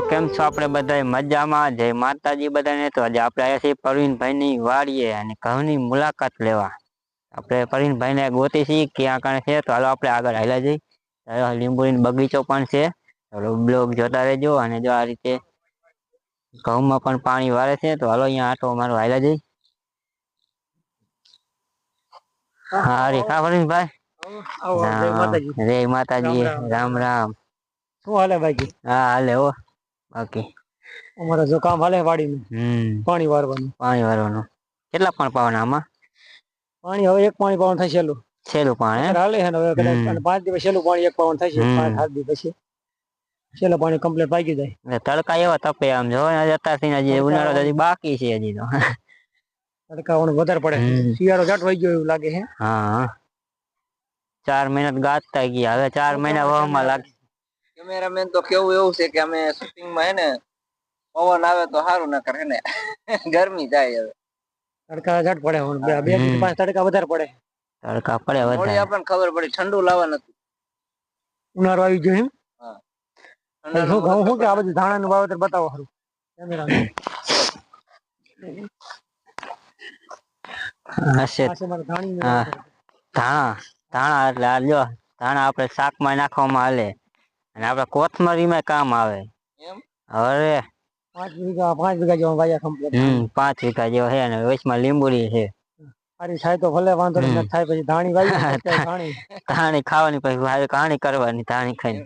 કેમ છો આપણે બધા મજામાં? જય માતાજી બધાને. તો આજે આપણે આવ્યા છીએ પ્રવીણભાઈની વાડીએ અને ઘઉંની મુલાકાત લેવા. આપણે પ્રવીણભાઈને ગોતી છીએ ક્યાં કાણે છે, તો હાલો આપણે આગળ હાલ્યા જઈ. લીંબુડીનો બગીચો પણ છે, બ્લોગ જોતા રહેજો. અને જો આ રીતે ઘઉંમાં પણ પાણી વારે છે, તો હાલો અહીંયા આટો મારવા હાલ્યા જઈ. હા રે કા પ્રવીણભાઈ. જય માતાજી. રામ રામ. શું હાલે બાકી? હા હાલે હો બાકી. અમારે જો કામ હાલે વાડીનું પાણી વારવાનું. પાણી વારવાનું કેટલા પણ પાવાના આમાં? પાણી હવે એક પાણી પાવાનું થાય છેલ્લું. છેલ્લું પાણી હાલે છે ને હવે કદાચ 5 દિવસ છેલ્લું પાણી એક પાવાનું થશે. 5-7 દિવસ પછી છેલ્લું પાણી કમ્પ્લીટ પાકી જાય. તડકા એવા તપે આમ જો અત્યારથી હજી ઉનાળો હજી બાકી છે હજી તો. તડકા વધારે પડે. શિયાળો ઘાટ વહી ગયો એવું લાગે છે. હા 4 મહિના ગાજતા ગયા, હવે 4 મહિના વહમાં લાગે. કેમેરામેન તો કેવું એવું છે કે અમે શૂટિંગમાં હે ને પવન આવે તો સારું, ન કરે ને ગરમી જાય. હવે તડકા ઘાટ પડે. 2-5 તડકા વધારે પડે. તડકા પડે વધારે. આપણને ખબર પડી ઠંડુ લાવવા નથી. ઉનાળો આવી ગયો એમ. હા શું કે આ બધું ધાણાનું વાવેતર બતાવો ખરું કેમેરામેન. ધાણા એટલે આ લ્યો, ધાણા આપણે શાકમાં નાખવામાં હાલે અને આપણે કોથમરીમાં કામ આવે. એમ હવે 5 વીઘા જેવા વાયા કમ્પ્લીટ. 5 વીઘા જેવો છે અને વચમાં લીંબુડી છે. સારી થાય તો ભલે, વાંધો નહીં. થાય પછી ધાણી વાવી. ધાણી ખાવાની પછી કહાણી કરવાની ધાણી ખાઈને.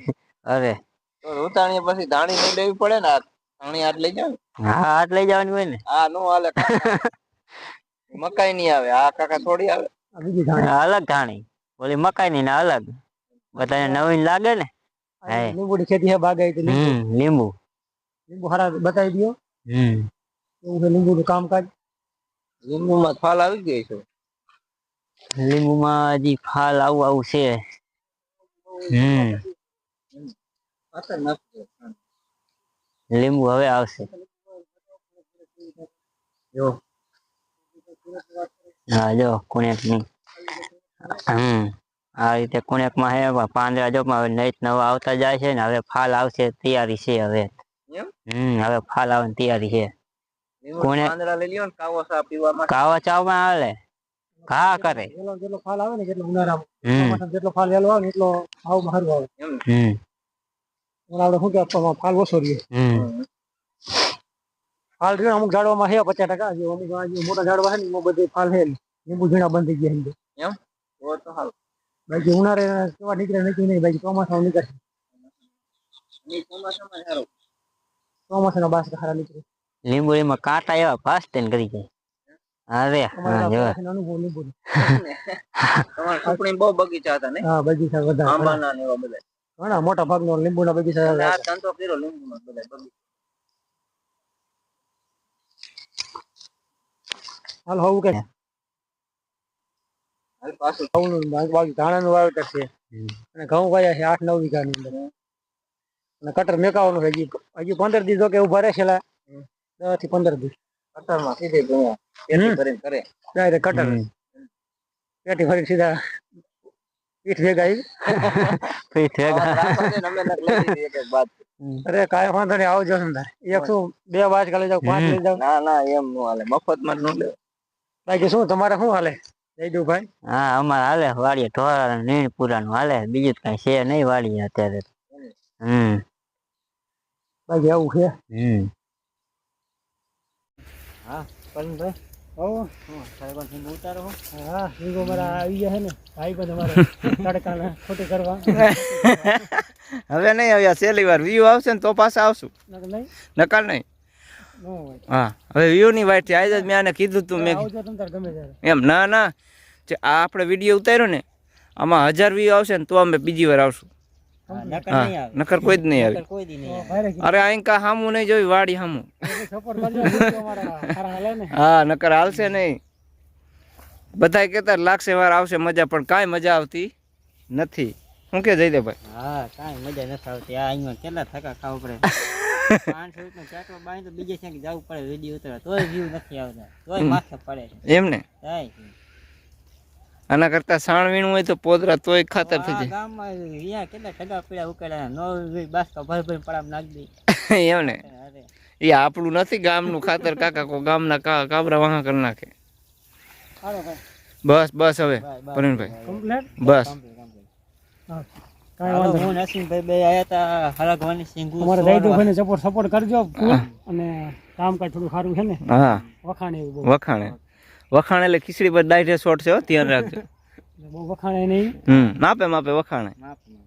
અરે તો ઉતાણીએ પછી ધાણી નહીં લેવી પડે ને. ધાણી આટ લઈ જાવ. હા આટ લઈ જવાની હોય ને. હા નો હાલે. મકાઈ નહીં આવે. આ કાકા થોડી આવે. અલગ ધાણી ઓલી મકાઈ ની ના અલગ. બધાને નવીન લાગે ને. લીંબુની ખેતી છે, બાગાયતી લીંબુ હારા બતાવી દો. એવું છે લીંબુનું કામકાજ. લીંબુમાં ફાલ આવી ગઈ છે. લીંબુમાં હજી ફાલ આવું છે. લીંબુ હવે આવશે. હા જો કુણેક ની. આ રીતે કુણેક માં હે પાંદડા જો નવા આવતા જાય છે ને. હવે ફાલ આવશે, તૈયારી છે હવે. હવે ફાલ આવવાની તૈયારી છે. કાવા ચાવમાં આવે ઘા કરે. જેટલો ફાલ આવે ને, જેટલો ઉનાળામાં જેટલો ફાલ વહેલો આવે ને એટલો ભાવમાં સારું આવે. આપણે શું કે ફાલ ઓછો રહીએ. ફાલ રહ્યો અમુક ઝાડવામાં છે 50%. અમુક મોટા ઝાડવા છે ને એમાં બધી ફાલ છે. લીંબુ ઝીણા બંધ થઈ ગયા એમ. તો હાલ બાકી ઉનાળે કેવા નીકળે નથી નહીં. બાકી ચોમાસામાં નીકળશે. ચોમાસાના બાસ સારા નીકળે. લીંબુડીમાં કાંટા એવા ફાસ્ટ તેને કરી જાય. અરે અનુભવ લીંબુ. તમારા છોકરી બહુ બગીચા હતા ને? હા બગીચા વધારે. આંબાના ને એવા બધા ઘણા મોટા ભાગનો લીંબુના બગીચા. આ ધંધો કર્યો લીંબુનો બધા બગીચા. હાલ હોવું કે ધાણાનું વાવેતર છે અને ઘઉં વાયા છે 8-9 વીઘાની અંદર. અને કટર મેકાવાનું છે. હજી 15 દિવસ કે ઉભા રહે છેલ્લા 10 થી 15 દિવસ. કટરમાં સીધે કરે ડાયરેક્ટ કટર પેટી ભરી સીધા પીઠ ભેગા. અરે કાંઈ વાંધો નહીં, આવજો. 102 બાજ લઈ જાવ, 5 લઈ જાવ. ના એમ નો હાલે, મફતમાં નો લે. બાકી શું તમારે શું હાલે જયદુભાઈ? હા અમારે હાલે વાડીએ ઢોરા નીણ પુરાનું હાલે. બીજું કઈ છે નહીં વાડીએ અત્યારે. બાકી આવું છે. હા ભાઈ ઉતારો. હા મારા આવી ગયા છે ને ભાઈ પણ તમારે તડકાના ખોટી કરવા. હવે નહીં આવ્યા. છેલ્લી વાર વ્યૂ આવશે ને તો પાછા આવશું. નકર નહીં. હા હવે વ્યૂ ની વાઈટ આજે જ મેં આને કીધું તું. મેં એમ ના જે આ આપણે વિડીયો ઉતાર્યો ને આમાં 1000 વ્યૂ આવશે ને તો અમે બીજી વાર આવશું. નકર કોઈ જ નહીં આવે. અરે અહીં કા હામું નહીં જોયું વાડી હામું. હા નકર હાલશે નહીં. બધા કહેતા લાગશે વાર આવશે મજા, પણ કાંઈ મજા આવતી નથી. શું કે જયદેવભાઈ? હા કાંઈ મજા નથી આવતી. આ અહીંયા કેટલા થકા ખાવા પડે. 500 રૂપિયા ચાટો બાંધી તો બીજે ક્યાંક જવું પડે વિડીયો ઉતારવા, તોય વ્યૂ નથી આવતા, તોય માથે પડે. એમ ને આના કરતા સાણ વીણું હોય તો પોદરા તોય ખાતર થઈ જાય ગામમાં અહીંયા કેટલા ઠગા પીડા ઉકેલા નો બસ તો ભર ભર પડામ નાખી એમ ને દે અરે એ આપણું નથી ગામનું ખાતર કાકા કો ગામના કાબરા વાહા કરી નાખે હાલો ભાઈ બસ બસ હવે પ્રવીણભાઈ કમ્પ્લેટ બસ હા કાંઈ વાંધો હું નસીમભાઈ બે આયા તા હળગવાની સિંગુ અમારે દઈદુભાઈને સપોર્ટ કરજો અને કામકાજ થોડું સારું છે ને હા વખાણે એવું બહુ વખાણે વખાણે એટલે ખીચડી પર ડાયરે શોર્ટ છે હો, ધ્યાન રાખજો બહુ વખાણે નહીં માપે માપે વખાણે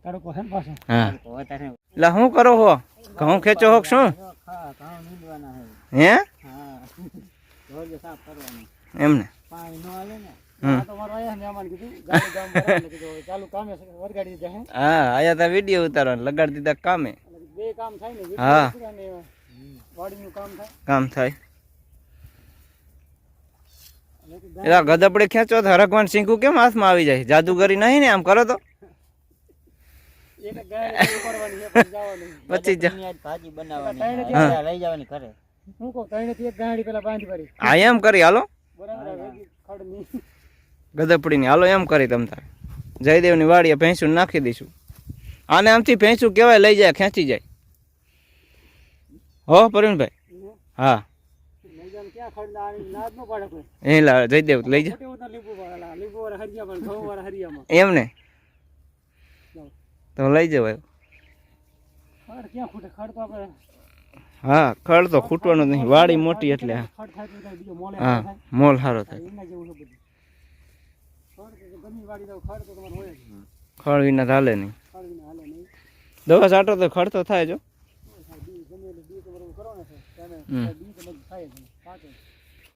તડકો છે ને પાછો હા એટલે શું કરો હો ઘઉં ખેંચો હોક શું હે એમને પાણી નો આવે ને આ તો મારો આયા મહેમાન કીધું ગાડી ગામ ભરાને કીધું હવે ચાલુ કામે છે વરગાડી દીધા હે હા આયા તા વિડીયો ઉતારવા લગાડી દીધા કામે એટલે બે કામ થાય ને હા. અને વાડીનું કામ થાય કામ થાય એલા ગદપડે ખેંચો તો હરગવાન સિંકુ કેમ હાથમાં આવી જાય જાદુગરી નહીં ને આમ કરો તો એક ગાડી ઉપાડવાની છે પછી જવાનું પછી જા ભાજી બનાવવાની લઈ જવાની ઘરે હું કહું ત્રણેથી એક ગાડી પેલા બાંધી પડી આ એમ કરી હાલો બરાબર ભેગી ખડની ગદપડીની હાલો એમ કરી તમ તારે જયદેવની વાડીએ ભેંસું નાખી દઈશું આને આમથી ભેંસું કેવાય લઈ જાય ખેંચી જાય હો પ્રવીણભાઈ હા મેજાન ક્યાં ખડના આની નાદ નો પાડે કોઈ એ લા જયદેવ લઈ જા મોટે ઉતા લીંબુ વાળા લીંબુ વાળા હરિયામાં ઘઉં વાળા હરિયામાં એમ ને તો લઈ જવાય ખડ ક્યાં ખૂટે ખડ તો આપણે હા ખડ તો ખૂટવાનું જ નહીં વાડી મોટી એટલે હા. ખડ થાય તો કાંઈ બીજો મોલે હા થાય મોલ સારો થાય એના જેવું છે બધું ખડ તો ગમી વાડી તો ખડ તો તમારે હોય જ ખડ વિના તો હાલે નહીં ખડ વિના હાલે નહીં દવા છાંટો તો ખડ તો થાય જો બી ગમે એટલે બી તો બરોબર કરો ને તમે હમ. બી તો બધું